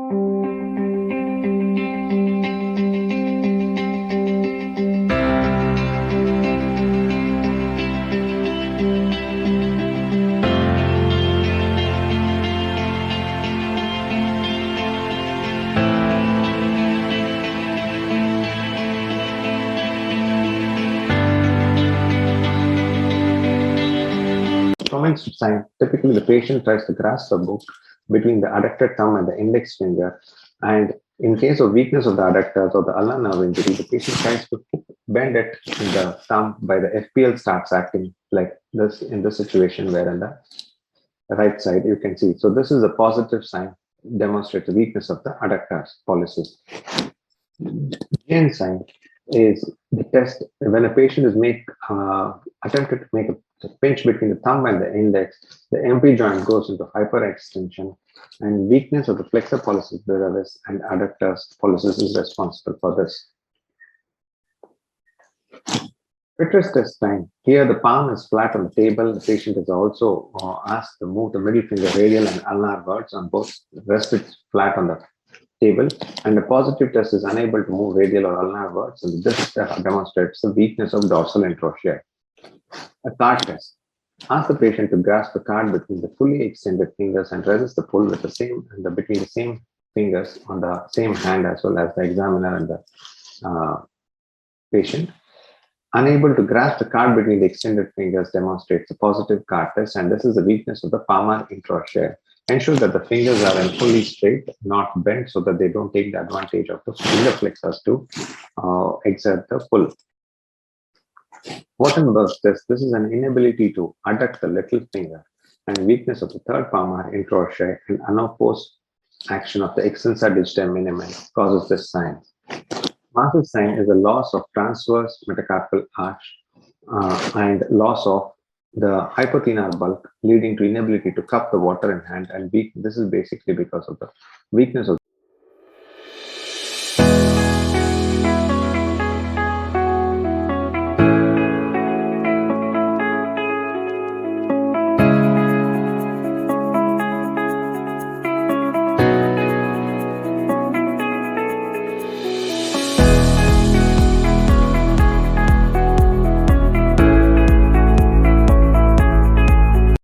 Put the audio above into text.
Comments sign. Typically, the patient tries to grasp the book between the adductor thumb and the index finger. And in case of weakness of the adductors or the ulnar nerve injury, the patient tries to bend it in the thumb by the FPL starts acting like this in this situation where on the right side you can see. So this is a positive sign, demonstrates the weakness of the adductors pollicis. Jane sign is the test when a patient is attempted to make a pinch between the thumb and the index, the MP joint goes into hyperextension, and weakness of the flexor pollicis brevis and adductors pollicis is responsible for this. Fitness test time. Here, the palm is flat on the table. The patient is also asked to move the middle finger radial and ulnar wards on both. The rest is flat on the table, and the positive test is unable to move radial or ulnar wards, and this demonstrates the weakness of dorsal interosseous. A card test. Ask the patient to grasp the card between the fully extended fingers and resist the pull with the same between the same fingers on the same hand as well as the examiner and the patient. Unable to grasp the card between the extended fingers demonstrates a positive card test, and this is the weakness of the palmar interosseous. Ensure that the fingers are fully straight, not bent, so that they don't take the advantage of the finger flexors to exert the pull. Wattenberg's test. This is an inability to adduct the little finger and weakness of the third palmar interosseous and unopposed action of the extensor digiti minimi causes this sign. Marshall's sign is a loss of transverse metacarpal arch and loss of the hypothenar bulk, leading to inability to cup the water in hand and weak. This is basically because of the weakness of